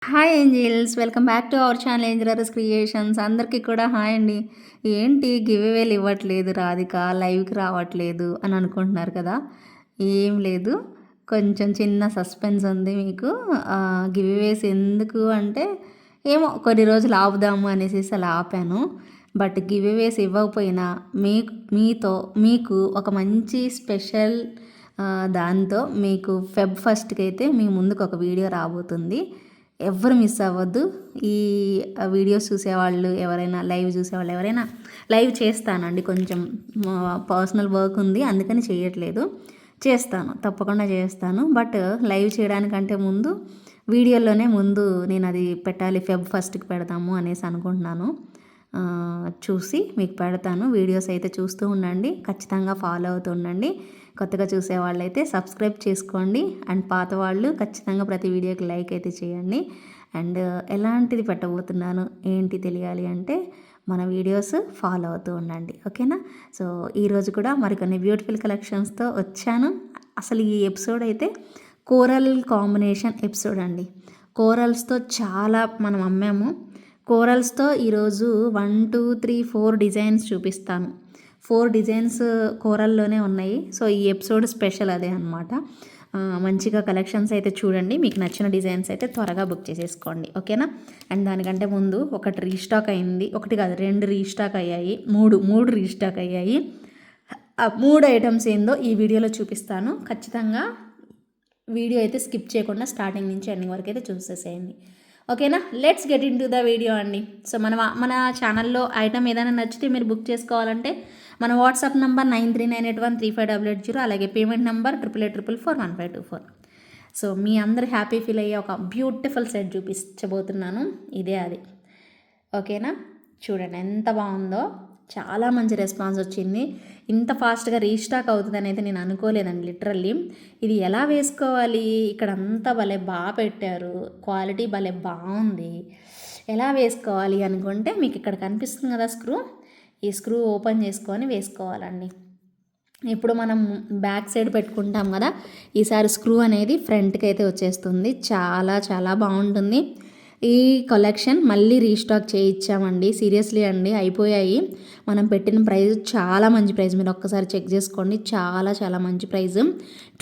Hi angels, welcome back to our channel Angelarus creations. అందరికీ కూడా hi అండి. ఏంటి గివ్ అవేలు ఇవ్వట్లేదు రాధిక, లైవ్కి రావట్లేదు అని అనుకుంటున్నారు కదా. ఏం లేదు, కొంచెం చిన్న సస్పెన్స్ ఉంది మీకు. గివ్ అవేస్ ఎందుకు అంటే ఏమో కొన్ని రోజులు ఆపుదాము అనేసి అలా ఆపాను. బట్ గివ్ అవేస్ ఇవ్వకపోయినా మీకు ఒక మంచి స్పెషల్ దాంతో మీకు ఫెబ్ ఫస్ట్కి అయితే మీ ముందుకు ఒక వీడియో రాబోతుంది. ఎవ్వరు మిస్ అవ్వద్దు. ఈ వీడియోస్ చూసేవాళ్ళు ఎవరైనా, లైవ్ చూసేవాళ్ళు ఎవరైనా, లైవ్ చేస్తానండి, కొంచెం పర్సనల్ వర్క్ ఉంది అందుకని చేయట్లేదు. చేస్తాను, తప్పకుండా చేస్తాను. బట్ లైవ్ చేయడానికంటే ముందు వీడియోలోనే ముందు నేను అది పెట్టాలి, ఫెబ్ ఫస్ట్కి పెడతాము అనేసి అనుకుంటున్నాను. చూసి మీకు పెడతాను. వీడియోస్ అయితే చూస్తూ ఉండండి, ఖచ్చితంగా ఫాలో అవుతూ ఉండండి. కొత్తగా చూసే వాళ్ళైతే సబ్స్క్రైబ్ చేసుకోండి. అండ్ పాత వాళ్ళు ఖచ్చితంగా ప్రతి వీడియోకి లైక్ అయితే చేయండి. అండ్ ఎలాంటిది పెట్టబోతున్నాను ఏంటి తెలియాలి అంటే మన వీడియోస్ ఫాలో అవుతూ ఉండండి, ఓకేనా. సో ఈరోజు కూడా మరికొన్ని బ్యూటిఫుల్ కలెక్షన్స్తో వచ్చాను. అసలు ఈ ఎపిసోడ్ అయితే కోరల్ కాంబినేషన్ ఎపిసోడ్ అండి. కోరల్స్తో చాలా మనం అమ్మాము. కోరల్స్తో ఈరోజు 1 2 3 4 డిజైన్స్ చూపిస్తాను. 4 డిజైన్స్ కోరల్లోనే ఉన్నాయి. సో ఈ ఎపిసోడ్ స్పెషల్ అదే అనమాట. మంచిగా కలెక్షన్స్ అయితే చూడండి. మీకు నచ్చిన డిజైన్స్ అయితే త్వరగా బుక్ చేసేసుకోండి, ఓకేనా. అండ్ దానికంటే ముందు ఒకటి రీస్టాక్ అయింది, ఒకటి కాదు 2 రీస్టాక్ అయ్యాయి, మూడు రీస్టాక్ అయ్యాయి. ఆ 3 ఐటమ్స్ ఏందో ఈ వీడియోలో చూపిస్తాను. ఖచ్చితంగా వీడియో అయితే స్కిప్ చేయకుండా స్టార్టింగ్ నుంచి ఎండింగ్ వరకు అయితే చూసేసేయండి, ఓకేనా. Let's get in to the video అండి. సో మన ఛానల్లో ఐటమ్ ఏదైనా నచ్చితే మీరు బుక్ చేసుకోవాలంటే మన వాట్సాప్ నెంబర్ 9398135880, అలాగే పేమెంట్ నెంబర్ 8884441524. సో మీ అందరు హ్యాపీ ఫీల్ అయ్యే ఒక బ్యూటిఫుల్ సెట్ చూపించబోతున్నాను. ఇదే అది, ఓకేనా. చూడండి ఎంత బాగుందో, చాలా మంచి రెస్పాన్స్ వచ్చింది. ఇంత ఫాస్ట్గా రీస్టాక్ అవుతుందని అయితే నేను అనుకోలేదండి లిటరల్లీ. ఇది ఎలా వేసుకోవాలి, ఇక్కడ అంతా భలే బాగా పెట్టారు, క్వాలిటీ భలే బాగుంది. ఎలా వేసుకోవాలి అనుకుంటే మీకు ఇక్కడ కనిపిస్తుంది కదా స్క్రూ, ఈ స్క్రూ ఓపెన్ చేసుకొని వేసుకోవాలండి. ఇప్పుడు మనం బ్యాక్ సైడ్ పెట్టుకుంటాం కదా, ఈసారి స్క్రూ అనేది ఫ్రంట్కి అయితే వచ్చేస్తుంది. చాలా చాలా బాగుంటుంది. ఈ కలెక్షన్ మళ్ళీ రీస్టాక్ చేయించామండి. సీరియస్లీ అండి, అయిపోయాయి. మనం పెట్టిన ప్రైస్ చాలా మంచి ప్రైస్, మీరు ఒక్కసారి చెక్ చేసుకోండి. చాలా చాలా మంచి ప్రైస్,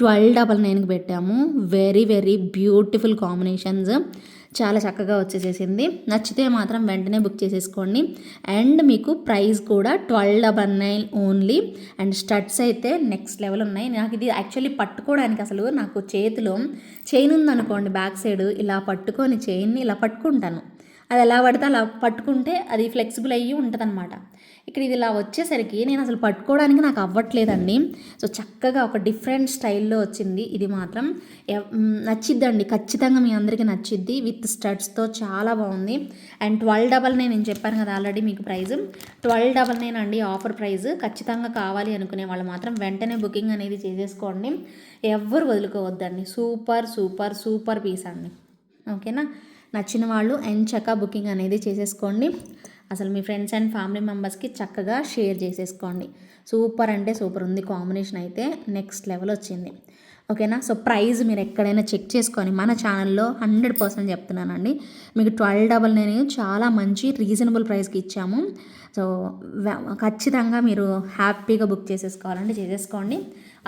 1299కి పెట్టాము. వెరీ వెరీ బ్యూటిఫుల్ కాంబినేషన్స్, చాలా చక్కగా వచ్చేసేసింది. నచ్చితే మాత్రం వెంటనే బుక్ చేసేసుకోండి. అండ్ మీకు ప్రైస్ కూడా 1299 ఓన్లీ. అండ్ స్టడ్స్ అయితే నెక్స్ట్ లెవెల్ ఉన్నాయి. నాకు ఇది యాక్చువల్లీ పట్టుకోవడానికి అసలు నాకు చేతిలో చైన్ ఉందనుకోండి, బ్యాక్ సైడ్ ఇలా పట్టుకొని చైన్ని ఇలా పట్టుకుంటాను. అది ఎలా పడితే అలా పట్టుకుంటే అది ఫ్లెక్సిబుల్ అయ్యి ఉంటుంది అనమాట. ఇక్కడ ఇది ఇలా వచ్చేసరికి నేను అసలు పట్టుకోవడానికి నాకు అవ్వట్లేదండి. సో చక్కగా ఒక డిఫరెంట్ స్టైల్లో వచ్చింది. ఇది మాత్రం నచ్చిద్దండి, ఖచ్చితంగా మీ అందరికీ నచ్చిద్ది. విత్ స్టడ్స్తో చాలా బాగుంది. అండ్ 1299 నేను చెప్పాను కదా ఆల్రెడీ మీకు ప్రైస్ 1299 అండి, ఆఫర్ ప్రైస్. ఖచ్చితంగా కావాలి అనుకునే వాళ్ళు మాత్రం వెంటనే బుకింగ్ అనేది చేసేసుకోండి, ఎవ్వరు వదులుకోవద్దండి. సూపర్ సూపర్ సూపర్ పీస్ అండి, ఓకేనా. నచ్చిన వాళ్ళు ఎంచక్క బుకింగ్ అనేది చేసేసుకోండి. అసలు మీ ఫ్రెండ్స్ అండ్ ఫ్యామిలీ మెంబర్స్కి చక్కగా షేర్ చేసేసుకోండి. సూపర్ అంటే సూపర్ ఉంది, కాంబినేషన్ అయితే నెక్స్ట్ లెవెల్ వచ్చింది, ఓకేనా. సో ప్రైస్ మీరు ఎక్కడైనా చెక్ చేసుకొని, మన ఛానల్లో 100% చెప్తున్నానండి, మీకు 1299 చాలా మంచి రీజనబుల్ ప్రైస్కి ఇచ్చాము. సో ఖచ్చితంగా మీరు హ్యాపీగా బుక్ చేసేసుకోవాలంటే చేసేసుకోండి,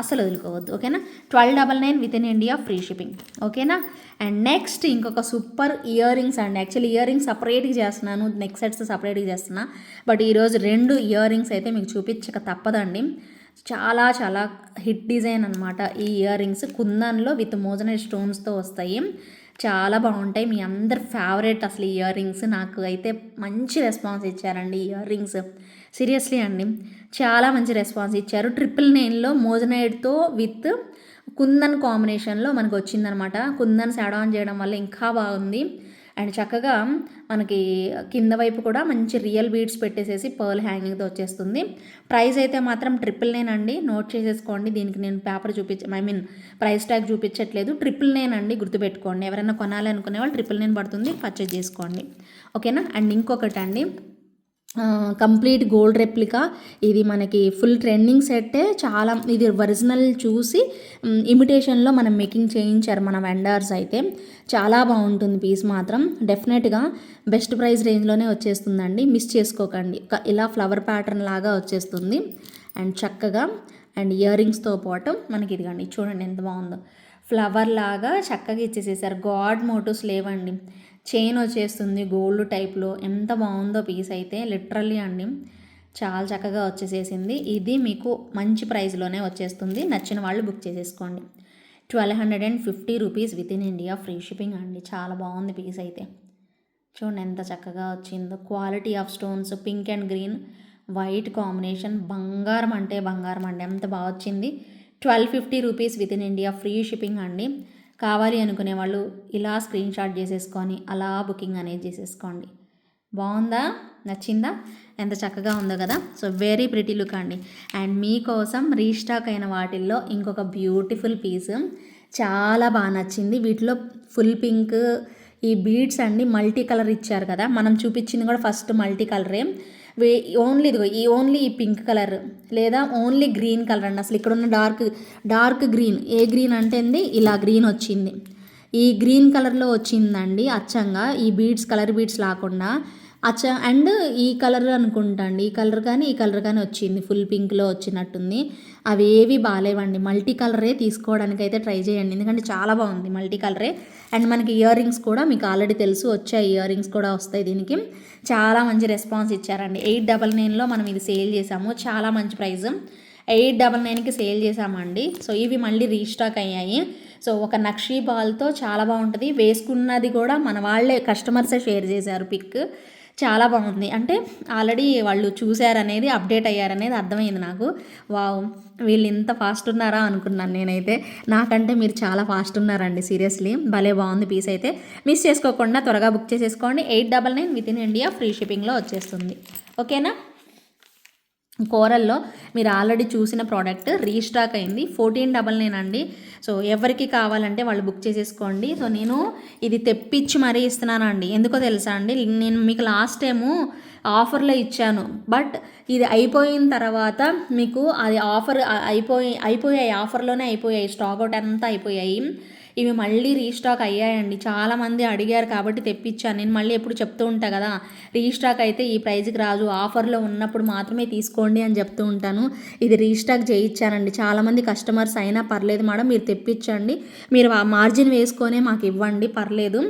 అస్సలు వదులుకోవద్దు, ఓకేనా. 1299 with in India, free shipping, ఓకేనా. అండ్ నెక్స్ట్ ఇంకొక సూపర్ ఇయర్ రింగ్స్ అండి. యాక్చువల్లీ ఇయర్ రింగ్స్ సపరేట్గా చేస్తున్నాను, నెక్ సెట్స్ సపరేట్గా చేస్తున్నా. బట్ ఈరోజు 2 ఇయర్ రింగ్స్ అయితే మీకు చూపించక తప్పదండి. చాలా చాలా హిట్ డిజైన్ అనమాట ఈ ఇయర్ రింగ్స్. కుందన్లో విత్ మోజనైట్ స్టోన్స్తో వస్తాయి, చాలా బాగుంటాయి. మీ అందరి ఫేవరెట్ అసలు ఇయర్ రింగ్స్. నాకు అయితే మంచి రెస్పాన్స్ ఇచ్చారండి ఇయర్ రింగ్స్, సీరియస్లీ అండి, చాలా మంచి రెస్పాన్స్ ఇచ్చారు. 999లో మోజనైట్తో విత్ కుందన్ కాంబినేషన్లో మనకు వచ్చిందనమాట. కుందన్స్ యాడ్ ఆన్ చేయడం వల్ల ఇంకా బాగుంది. అండ్ చక్కగా మనకి కింద వైపు కూడా మంచి రియల్ బీడ్స్ పెట్టేసేసి పర్ల్ హ్యాంగింగ్తో వచ్చేస్తుంది. ప్రైస్ అయితే మాత్రం 999 అండి, నోట్ చేసేసుకోండి. దీనికి నేను పేపర్ ప్రైస్ ట్యాగ్ చూపించట్లేదు. 999 అండి, గుర్తుపెట్టుకోండి. ఎవరైనా కొనాలి అనుకునే వాళ్ళు 999 పడుతుంది, పర్చేజ్ చేసుకోండి, ఓకేనా. అండ్ ఇంకొకటి అండి, కంప్లీట్ గోల్డ్ రెప్లికా. ఇది మనకి ఫుల్ ట్రెండింగ్ సెట్టే. చాలా ఇది ఒరిజినల్ చూసి ఇమిటేషన్లో మనం మేకింగ్ చేయించారు మన వెండర్స్ అయితే. చాలా బాగుంటుంది పీస్ మాత్రం. డెఫినెట్గా బెస్ట్ ప్రైస్ రేంజ్లోనే వచ్చేస్తుందండి, మిస్ చేసుకోకండి. ఇలా ఫ్లవర్ ప్యాటర్న్ లాగా వచ్చేస్తుంది అండ్ చక్కగా. అండ్ ఇయర్ రింగ్స్తో పాటు మనకి ఇదిగండి చూడండి ఎంత బాగుందో, ఫ్లవర్ లాగా చక్కగా ఇచ్చేసేసారు. గాడ్ మోటివ్స్ లేవండి, చైన్ వచ్చేస్తుంది గోల్డ్ టైప్లో. ఎంత బాగుందో పీస్ అయితే లిటరల్లీ అండి, చాలా చక్కగా వచ్చేసేసింది. ఇది మీకు మంచి ప్రైస్లోనే వచ్చేస్తుంది. నచ్చిన వాళ్ళు బుక్ చేసేసుకోండి. 1250 rupees within India, free shipping అండి. చాలా బాగుంది పీస్ అయితే. చూడండి ఎంత చక్కగా వచ్చిందో. Quality of stones, pink and green white combination, బంగారం అంటే బంగారం అండి, ఎంత బాగా వచ్చింది. 1250 rupees within India, free shipping అండి. కావాలి అనుకునే వాళ్ళు ఇలా స్క్రీన్ షాట్ చేసేసుకొని అలా బుకింగ్ అనేది చేసేసుకోండి. బాగుందా, నచ్చిందా, ఎంత చక్కగా ఉందో కదా. సో వెరీ ప్రిటీ లుక్ అండి. అండ్ మీకోసం రీస్టాక్ అయిన వాటిల్లో ఇంకొక బ్యూటిఫుల్ పీస్ చాలా బాగా నచ్చింది. వీటిలో ఫుల్ పింక్, ఈ బీడ్స్ అండి మల్టీ కలర్ ఇచ్చారు కదా. మనం చూపించింది కూడా ఫస్ట్ మల్టీ కలరే. ఓన్లీ ఇదిగో ఈ పింక్ కలర్ లేదా ఓన్లీ గ్రీన్ కలర్ అండి. అసలు ఇక్కడ ఉన్న డార్క్ గ్రీన్, ఏ గ్రీన్ అంటే ఇలా గ్రీన్ వచ్చింది. ఈ గ్రీన్ కలర్లో వచ్చిందండి అచ్చంగా, ఈ బీడ్స్ కలర్ బీడ్స్ లేకుండా అండ్ ఈ కలర్ అనుకుంటా అండి, ఈ కలర్ కానీ వచ్చింది, ఫుల్ పింక్లో వచ్చినట్టుంది. అవి ఏవి బాగాలేవండి, మల్టీ కలరే తీసుకోవడానికి అయితే ట్రై చేయండి, ఎందుకంటే చాలా బాగుంది మల్టీ కలరే. అండ్ మనకి ఇయర్ రింగ్స్ కూడా మీకు ఆల్రెడీ తెలుసు వచ్చాయి, ఇయర్ రింగ్స్ కూడా వస్తాయి దీనికి. చాలా మంచి రెస్పాన్స్ ఇచ్చారండి. 899లో మనం ఇది సేల్ చేసాము, చాలా మంచి ప్రైస్. 899కి సేల్ చేసామండి. సో ఇవి మళ్ళీ రీస్టాక్ అయ్యాయి. సో ఒక నక్షీ బాల్తో చాలా బాగుంటుంది. వేసుకున్నది కూడా మన వాళ్ళే కస్టమర్సే షేర్ చేశారు పిక్. చాలా బాగుంది, అంటే ఆల్రెడీ వాళ్ళు చూశారనేది, అప్డేట్ అయ్యారనేది అర్థమైంది నాకు. వావ్, వీళ్ళు ఇంత ఫాస్ట్ ఉన్నారా అనుకున్నాను నేనైతే. నాకంటే మీరు చాలా ఫాస్ట్ ఉన్నారండి, సీరియస్లీ భలే బాగుంది పీస్ అయితే. మిస్ చేసుకోకుండా త్వరగా బుక్ చేసేసుకోండి. 899 విత్ ఇన్ ఇండియా, ఫ్రీ షిప్పింగ్లో వచ్చేస్తుంది. ఓకేనా. కోరల్లో మీరు ఆల్రెడీ చూసిన ప్రోడక్ట్ రీస్టాక్ అయింది, 1499 అండి. సో ఎవరికి కావాలంటే వాళ్ళు బుక్ చేసేసుకోండి. సో నేను ఇది తెప్పించి మరీ ఇస్తున్నానండి, ఎందుకో తెలుసా అండి, నేను మీకు లాస్ట్ టైము ఆఫర్లో ఇచ్చాను, బట్ ఇది అయిపోయిన తర్వాత మీకు అది ఆఫర్ అయిపోయాయి, ఆఫర్లోనే అయిపోయాయి, స్టాక్ అవుట్ అంతా అయిపోయాయి. ఇవి మళ్ళీ రీస్టాక్ అయ్యాయండి, చాలామంది అడిగారు కాబట్టి తెప్పించాను. నేను మళ్ళీ ఎప్పుడు చెప్తూ ఉంటా కదా, రీస్టాక్ అయితే ఈ ప్రైజ్కి రాదు, ఆఫర్లో ఉన్నప్పుడు మాత్రమే తీసుకోండి అని చెప్తూ ఉంటాను. ఇది రీస్టాక్ చేయించానండి, చాలామంది కస్టమర్స్ అయినా పర్లేదు మేడం మీరు తెప్పించండి, మీరు ఆ మార్జిన్ వేసుకొనే మాకు ఇవ్వండి పర్లేదు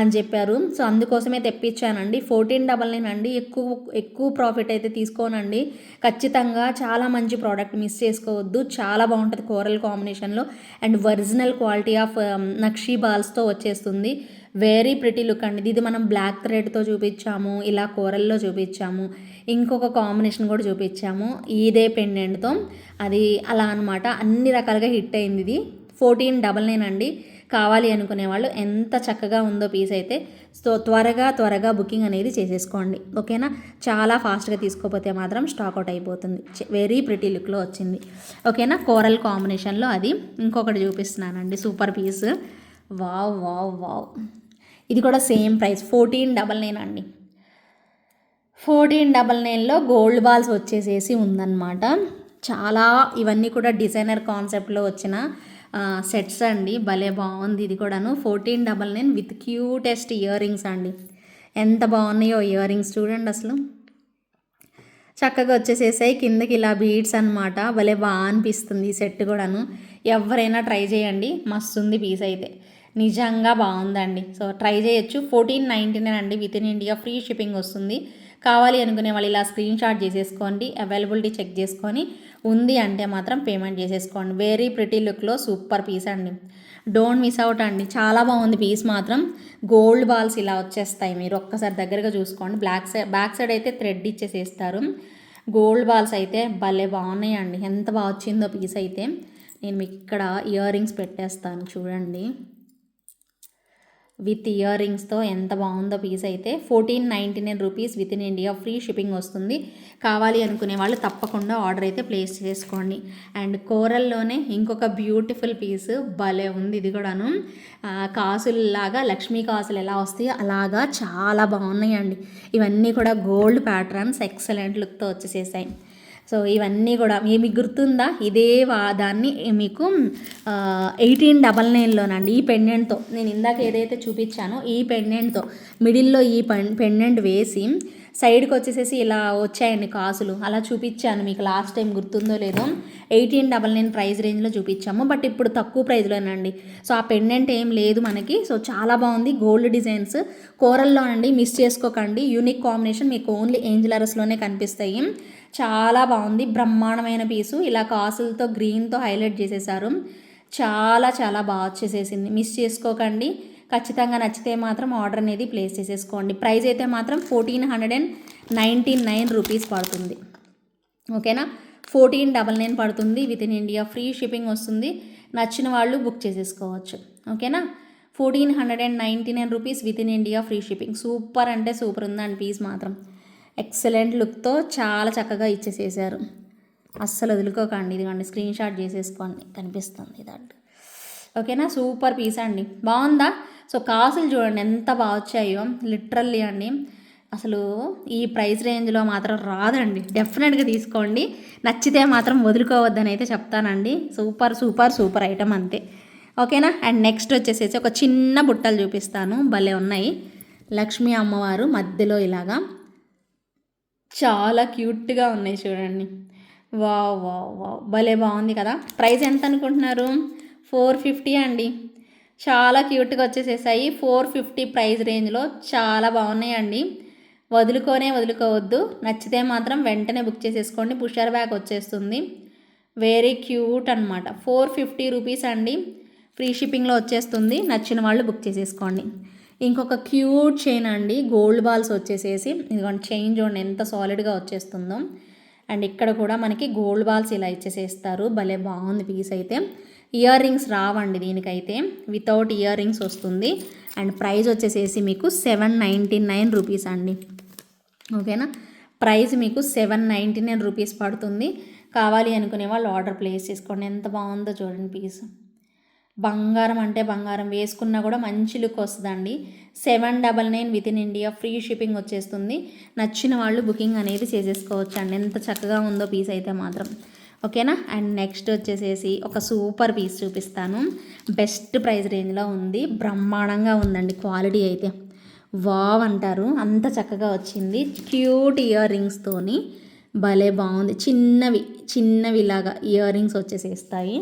అని చెప్పారు. సో అందుకోసమే తెప్పించానండి. 1499 అండి. ఎక్కువ ప్రాఫిట్ అయితే తీసుకోనండి ఖచ్చితంగా. చాలా మంచి ప్రోడక్ట్, మిస్ చేసుకోవద్దు, చాలా బాగుంటుంది కోరల్ కాంబినేషన్లో. And original quality of nakshi బాల్స్తో వచ్చేస్తుంది. వెరీ ప్రిటీ లుక్ అండి. ఇది మనం బ్లాక్ థ్రెడ్తో చూపించాము, ఇలా కోరల్లో చూపించాము, ఇంకొక కాంబినేషన్ కూడా చూపించాము ఇదే పెండెంట్తో. అది అలా అనమాట, అన్ని రకాలుగా హిట్ అయింది ఇది. 1499 అండి. కావాలి అనుకునే వాళ్ళు, ఎంత చక్కగా ఉందో పీస్ అయితే. సో త్వరగా బుకింగ్ అనేది చేసేసుకోండి, ఓకేనా. చాలా ఫాస్ట్గా తీసుకోపోతే మాత్రం స్టాక్ అవుట్ అయిపోతుంది. వెరీ ప్రిటీ లుక్లో వచ్చింది, ఓకేనా. కోరల్ కాంబినేషన్లో అది. ఇంకొకటి చూపిస్తున్నానండి, super piece. Wow wow wow, ఇది కూడా సేమ్ ప్రైస్ 1499 అండి. 1499లో గోల్డ్ బాల్స్ వచ్చేసేసి ఉందన్నమాట. చాలా ఇవన్నీ కూడా డిజైనర్ కాన్సెప్ట్లో వచ్చిన సెట్స్ అండి, భలే బాగుంది ఇది కూడాను. 1499 విత్ క్యూటెస్ట్ ఇయర్ రింగ్స్ అండి. ఎంత బాగున్నాయో ఇయర్ రింగ్స్ చూడండి, అసలు చక్కగా వచ్చేసేసాయి. కిందకి ఇలా బీడ్స్ అనమాట, భలే బాగా అనిపిస్తుంది ఈ సెట్ కూడాను. ఎవరైనా ట్రై చేయండి, మస్తు ఉంది పీస్ అయితే, నిజంగా బాగుందండి. సో ట్రై చేయొచ్చు. 1499 అండి, with in India, free shipping వస్తుంది. కావాలి అనుకునే వాళ్ళు ఇలా స్క్రీన్ షాట్ చేసేసుకోండి, అవైలబిలిటీ చెక్ చేసుకొని ఉంది అంటే మాత్రం పేమెంట్ చేసేసుకోండి. వెరీ ప్రిటీ లుక్లో సూపర్ పీస్ అండి, డోంట్ మిస్ అవుట్ అండి. చాలా బాగుంది పీస్ మాత్రం. గోల్డ్ బాల్స్ ఇలా వచ్చేస్తాయి, మీరు ఒక్కసారి దగ్గరగా చూసుకోండి. బ్యాక్ సైడ్ అయితే థ్రెడ్ ఇచ్చేసేస్తారు. గోల్డ్ బాల్స్ అయితే భలే బాగున్నాయండి, ఎంత బాగా వచ్చిందో పీస్ అయితే. నేను మీకు ఇక్కడ ఇయర్ రింగ్స్ పెట్టేస్తాను చూడండి. విత్ ఇయర్ రింగ్స్తో ఎంత బాగుందో పీస్ అయితే. 1499 rupees within India, free shipping వస్తుంది. కావాలి అనుకునే వాళ్ళు తప్పకుండా ఆర్డర్ అయితే ప్లేస్ చేసుకోండి. అండ్ కోరల్లోనే ఇంకొక బ్యూటిఫుల్ పీస్ భలే ఉంది ఇది కూడాను. కాసుల్లాగా లక్ష్మీ కాసులు ఎలా వస్తాయో అలాగా చాలా బాగున్నాయండి. ఇవన్నీ కూడా గోల్డ్ ప్యాటర్న్స్ ఎక్సలెంట్ లుక్తో వచ్చేసేసాయి. సో ఇవన్నీ కూడా మీకు గుర్తుందా, ఇదే దాన్ని మీకు 1899లోనండి ఈ పెండెంట్తో, నేను ఇందాక ఏదైతే చూపించానో ఈ పెండెంట్తో మిడిల్లో ఈ పెండెంట్ వేసి సైడ్కి వచ్చేసేసి ఇలా వచ్చాయండి కాసులు. అలా చూపించాను మీకు లాస్ట్ టైం, గుర్తుందో లేదో. 1899 ప్రైస్ రేంజ్లో చూపించాము, బట్ ఇప్పుడు తక్కువ ప్రైస్లోనండి. సో ఆ పెండెంట్ ఏం లేదు మనకి. సో చాలా బాగుంది, గోల్డ్ డిజైన్స్ కోరల్లో అండి, మిస్ చేసుకోకండి. యూనిక్ కాంబినేషన్ మీకు ఓన్లీ ఏంజలరస్లోనే కనిపిస్తాయి. చాలా బాగుంది, బ్రహ్మాండమైన పీసు. ఇలా కాసులతో గ్రీన్తో హైలైట్ చేసేసారు. చాలా చాలా బాగా వచ్చేసేసింది, మిస్ చేసుకోకండి. ఖచ్చితంగా నచ్చితే మాత్రం ఆర్డర్ అనేది ప్లేస్ చేసేసుకోండి. ప్రైస్ అయితే మాత్రం 1499 రూపీస్ పడుతుంది. ఓకేనా, 1499 పడుతుంది. With in India free shipping వస్తుంది. నచ్చిన వాళ్ళు బుక్ చేసేసుకోవచ్చు. ఓకేనా, 1499 rupees within India free shipping. Super అంటే సూపర్ ఉందండి పీస్ మాత్రం. ఎక్సలెంట్ లుక్తో చాలా చక్కగా ఇచ్చేసేసారు. అస్సలు వదులుకోకండి. ఇదిగోండి, స్క్రీన్ షాట్ చేసేసుకోండి, కనిపిస్తుంది ఇదండి. ఓకేనా, సూపర్ పీస్ అండి. బాగుందా? సో కాసులు చూడండి ఎంత బాగా వచ్చాయో, లిటరల్లీ అండి. అసలు ఈ ప్రైస్ రేంజ్లో మాత్రం రాదండి. డెఫినెట్గా తీసుకోండి, నచ్చితే మాత్రం వదులుకోవద్దని అయితే చెప్తానండి. సూపర్ సూపర్ సూపర్ ఐటమ్ అంతే. ఓకేనా, అండ్ నెక్స్ట్ వచ్చేసేసి ఒక చిన్న బుట్టలు చూపిస్తాను, భలే ఉన్నాయి. లక్ష్మీ అమ్మవారు మధ్యలో ఇలాగా చాలా క్యూట్గా ఉన్నాయి చూడండి. వావ్ వావ్ వావ్, భలే బాగుంది కదా. ప్రైస్ ఎంత అనుకుంటున్నారు? 450 అండి. చాలా క్యూట్గా వచ్చేసేసాయి. 450 ప్రైస్ రేంజ్లో చాలా బాగున్నాయండి. వదులుకోవద్దు. నచ్చితే మాత్రం వెంటనే బుక్ చేసేసుకోండి. పుషర్ బ్యాగ్ వచ్చేస్తుంది. వెరీ క్యూట్ అనమాట. 450 రూపీస్ అండి, ఫ్రీ షిప్పింగ్లో వచ్చేస్తుంది. నచ్చిన వాళ్ళు బుక్ చేసేసుకోండి. ఇంకొక క్యూట్ చైన్ అండి, గోల్డ్ బాల్స్ వచ్చేసేసి ఇదిగోండి, చైన్ చూడండి ఎంత సాలిడ్గా వచ్చేస్తుందో. అండ్ ఇక్కడ కూడా మనకి గోల్డ్ బాల్స్ ఇలా ఇచ్చేసేస్తారు. భలే బాగుంది పీస్ అయితే. ఇయర్ రింగ్స్ రావండి దీనికైతే, వితౌట్ ఇయర్ రింగ్స్ వస్తుంది. అండ్ ప్రైస్ వచ్చేసేసి మీకు 799 రూపీస్ అండి. ఓకేనా, ప్రైస్ మీకు 799 రూపీస్ పడుతుంది. కావాలి అనుకునే వాళ్ళు ఆర్డర్ ప్లేస్ చేసుకోండి. ఎంత బాగుందో చూడండి పీస్. బంగారం అంటే బంగారం, వేసుకున్నా కూడా మంచి లుక్ వస్తుందండి. 799 with in India free shipping వచ్చేస్తుంది. నచ్చిన వాళ్ళు బుకింగ్ అనేది చేసేసుకోవచ్చు అండి. ఎంత చక్కగా ఉందో పీస్ అయితే మాత్రం. ఓకేనా, అండ్ నెక్స్ట్ వచ్చేసేసి ఒక సూపర్ పీస్ చూపిస్తాను. బెస్ట్ ప్రైస్ రేంజ్లో ఉంది, బ్రహ్మాండంగా ఉందండి. క్వాలిటీ అయితే వావ్ అంటారు, అంత చక్కగా వచ్చింది. క్యూట్ ఇయర్ రింగ్స్తోని భలే బాగుంది. చిన్నవి ఇలాగా ఇయర్ రింగ్స్ వచ్చేసేస్తాయి.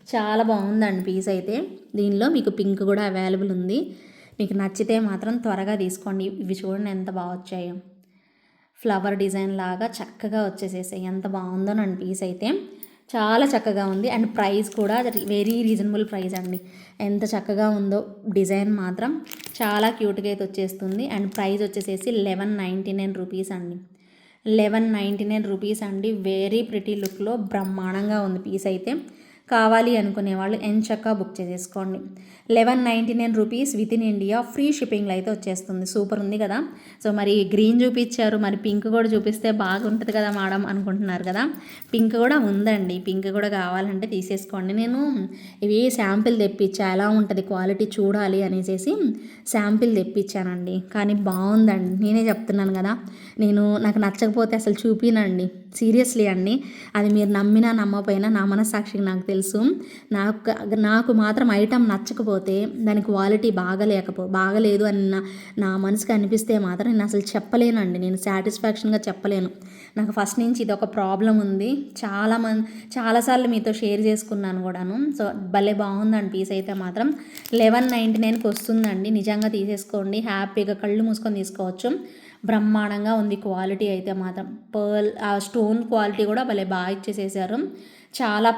చాలా బాగుందండి పీస్ అయితే. దీనిలో మీకు పింక్ కూడా అవైలబుల్ ఉంది. మీకు నచ్చితే మాత్రం త్వరగా తీసుకోండి. ఇవి చూడండి ఎంత బాగా వచ్చాయో, ఫ్లవర్ డిజైన్ లాగా చక్కగా వచ్చేసేసాయి. ఎంత బాగుందో నన్ను పీస్ అయితే చాలా చక్కగా ఉంది. అండ్ ప్రైస్ కూడా వెరీ రీజనబుల్ ప్రైస్ అండి. ఎంత చక్కగా ఉందో డిజైన్ మాత్రం చాలా క్యూట్గా అయితే వచ్చేస్తుంది. అండ్ ప్రైస్ వచ్చేసేసి 1199 రూపీస్ అండి. 1199 రూపీస్ అండి. వెరీ ప్రిటీ లుక్లో బ్రహ్మాండంగా ఉంది పీస్ అయితే. కావాలి అనుకునే వాళ్ళు ఎంచక్కా బుక్ చేసేసుకోండి. 1199 rupees within India free షిప్పింగ్లో అయితే వచ్చేస్తుంది. సూపర్ ఉంది కదా. సో మరి గ్రీన్ చూపించారు, మరి పింక్ కూడా చూపిస్తే బాగుంటుంది కదా మేడం అనుకుంటున్నారు కదా. పింక్ కూడా ఉందండి, పింక్ కూడా కావాలంటే తీసేసుకోండి. నేను ఇవి శాంపిల్ తెప్పించా, ఎలా ఉంటుంది క్వాలిటీ చూడాలి అనేసి శాంపిల్ తెప్పించానండి. కానీ బాగుందండి, నేనే చెప్తున్నాను కదా. నాకు నచ్చకపోతే అసలు చూపినండి, సీరియస్లీ అండి. అది మీరు నమ్మినా నమ్మకపోయినా నా మనస్సాక్షికి నాకు తెలుసు. నాకు మాత్రం ఐటమ్ నచ్చకపోతే, దాని క్వాలిటీ బాగలేదు అని నా మనసుకి అనిపిస్తే మాత్రం నేను అసలు చెప్పలేనండి. నేను సాటిస్ఫాక్షన్గా చెప్పలేను. నాకు ఫస్ట్ నుంచి ఇది ఒక ప్రాబ్లం ఉంది. చాలాసార్లు మీతో షేర్ చేసుకున్నాను కూడాను. సో భలే బాగుందండి పీస్ అయితే మాత్రం. 1199కి వస్తుందండి. నిజంగా తీసేసుకోండి, హ్యాపీగా కళ్ళు మూసుకొని తీసుకోవచ్చు. బ్రహ్మాండంగా ఉంది క్వాలిటీ అయితే మాత్రం. పర్ల్ ఆ స్టోన్ క్వాలిటీ కూడా భలే బాగా ఇచ్చేసేసారు. చాలా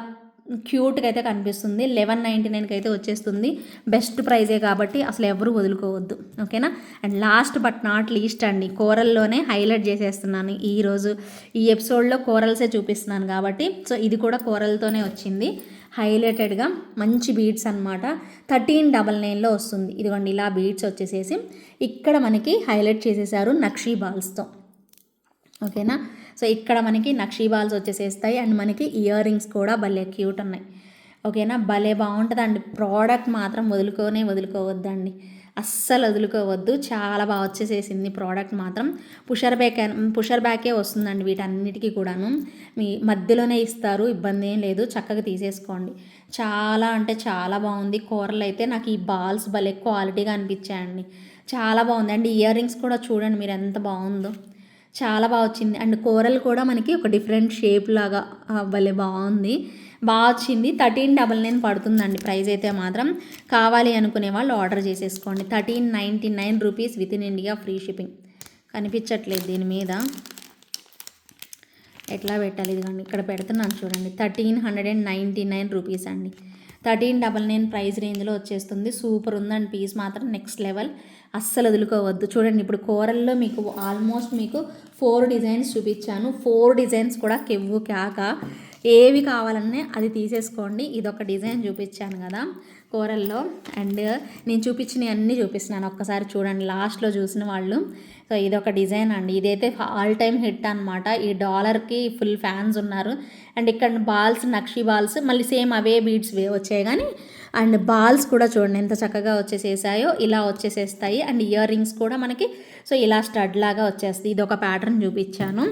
క్యూట్గా అయితే కనిపిస్తుంది. 1199కి అయితే వచ్చేస్తుంది. బెస్ట్ ప్రైజే కాబట్టి అసలు ఎవరు వదులుకోవద్దు. ఓకేనా, and last but not least అండి, కోరల్లోనే హైలైట్ చేసేస్తున్నాను ఈ ఎపిసోడ్లో కోరల్సే చూపిస్తున్నాను కాబట్టి. సో ఇది కూడా కోరల్తోనే వచ్చింది. హైలైటెడ్గా మంచి బీడ్స్ అనమాట. 1399లో వస్తుంది. ఇదిగోండి ఇలా బీడ్స్ వచ్చేసేసి ఇక్కడ మనకి హైలైట్ చేసేసారు నక్షీ బాల్స్తో. ఓకేనా. సో ఇక్కడ మనకి నక్షీ బాల్స్ వచ్చేసేస్తాయి అండ్ మనకి ఇయర్ రింగ్స్ కూడా భలే క్యూట్ ఉన్నాయి. ఓకేనా, భలే బాగుంటుందండి. ప్రోడక్ట్ మాత్రం వదులుకోవద్దండి, అస్సలు వదులుకోవద్దు. చాలా బాగా వచ్చేసేసింది ప్రోడక్ట్ మాత్రం. పుషర్ బ్యాకే వస్తుందండి వీటన్నిటికీ కూడాను. మీ మధ్యలోనే ఇస్తారు, ఇబ్బంది ఏం లేదు, చక్కగా తీసేసుకోండి. చాలా అంటే చాలా బాగుంది. కూరలు అయితే నాకు ఈ బాల్స్ భలే క్వాలిటీగా అనిపించాయండి, చాలా బాగుంది. అండ్ ఇయర్ రింగ్స్ కూడా చూడండి మీరు ఎంత బాగుందో, చాలా బాగా వచ్చింది. అండ్ కూరలు కూడా మనకి ఒక డిఫరెంట్ షేప్ లాగా భలే బాగుంది, బాగా వచ్చింది. 1399 పడుతుందండి ప్రైస్ అయితే మాత్రం. కావాలి అనుకునే వాళ్ళు ఆర్డర్ చేసేసుకోండి. 1399 rupees within India, free shipping. కనిపించట్లేదు దీని మీద, ఎట్లా పెట్టాలి, ఇదిగోండి ఇక్కడ పెడుతున్నాను చూడండి. 1399 రూపీస్ అండి. 1399 ప్రైస్ రేంజ్లో వచ్చేస్తుంది. సూపర్ ఉందండి పీస్ మాత్రం, నెక్స్ట్ లెవెల్, అస్సలు వదులుకోవద్దు. చూడండి ఇప్పుడు కూరల్లో మీకు ఆల్మోస్ట్ మీకు 4 డిజైన్స్ చూపించాను. 4 డిజైన్స్ కూడా కెవ్వు కేక. ఏవి కావాలన్నా అది తీసేసుకోండి. ఇదొక డిజైన్ చూపించాను కదా కూరల్లో, అండ్ నేను చూపించినవి అన్నీ చూపిస్తున్నాను, ఒక్కసారి చూడండి లాస్ట్లో చూసిన వాళ్ళు. సో ఇదొక డిజైన్ అండి, ఇదైతే ఆల్ టైమ్ హిట్ అనమాట. ఈ డాలర్కి ఫుల్ ఫ్యాన్స్ ఉన్నారు. అండ్ ఇక్కడ బాల్స్, నక్షీ బాల్స్ మళ్ళీ సేమ్ అవే బీడ్స్ వచ్చాయి కానీ, అండ్ బాల్స్ కూడా చూడండి ఎంత చక్కగా వచ్చేసేసాయో, ఇలా వచ్చేసేస్తాయి. అండ్ ఇయర్ రింగ్స్ కూడా మనకి సో ఇలా స్టడ్ లాగా వచ్చేస్తుంది. ఇది ఒక ప్యాటర్న్ చూపించాను.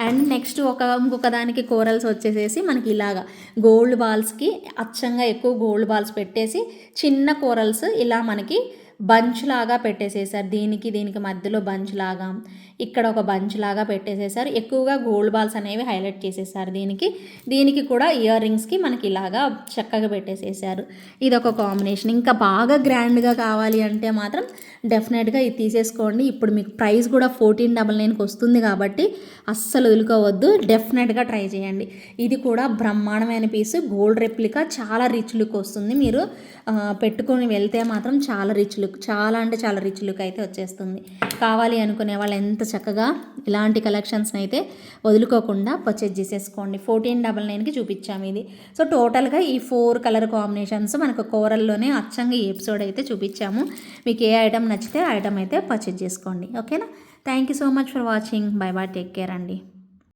అండ్ నెక్స్ట్ ఇంకొక దానికి కోరల్స్ వచ్చేసేసి మనకి ఇలాగా గోల్డ్ బాల్స్కి అచ్చంగా ఎక్కువ గోల్డ్ బాల్స్ పెట్టేసి చిన్న కోరల్స్ ఇలా మనకి బంచ్ లాగా పెట్టేసేసారు. దీనికి మధ్యలో బంచ్ లాగా, ఇక్కడ ఒక బంచ్ లాగా పెట్టేసేసారు. ఎక్కువగా గోల్డ్ బాల్స్ అనేవి హైలైట్ చేసేసారు. దీనికి కూడా ఇయర్ రింగ్స్కి మనకి ఇలాగా చక్కగా పెట్టేసేసారు. ఇది ఒక కాంబినేషన్. ఇంకా బాగా గ్రాండ్గా కావాలి అంటే మాత్రం డెఫినెట్గా ఇది తీసేసుకోండి. ఇప్పుడు మీకు ప్రైస్ కూడా 1499కి వస్తుంది కాబట్టి అస్సలు వదులుకోవద్దు, డెఫినెట్గా ట్రై చేయండి. ఇది కూడా బ్రహ్మాండమైన పీసు, గోల్డ్ రెప్లికా, చాలా రిచ్ లుక్ వస్తుంది. మీరు పెట్టుకొని వెళ్తే మాత్రం చాలా రిచ్ లుక్, చాలా అంటే చాలా రిచ్ లుక్ అయితే వచ్చేస్తుంది. కావాలి అనుకునే వాళ్ళు ఎంత చక్కగా ఇలాంటి కలెక్షన్స్ని అయితే వదులుకోకుండా పర్చేజ్ చేసేసుకోండి. 1499కి చూపించాము ఇది. సో టోటల్గా ఈ 4 కలర్ కాంబినేషన్స్ మనకు కోరల్లోనే అచ్చంగా ఈ ఎపిసోడ్ అయితే చూపించాము. మీకు ఏ ఐటమ్ నచ్చితే ఆ ఐటమ్ అయితే పర్చేజ్ చేసుకోండి. ఓకేనా. Thank you so much for watching. By by, take care అండి.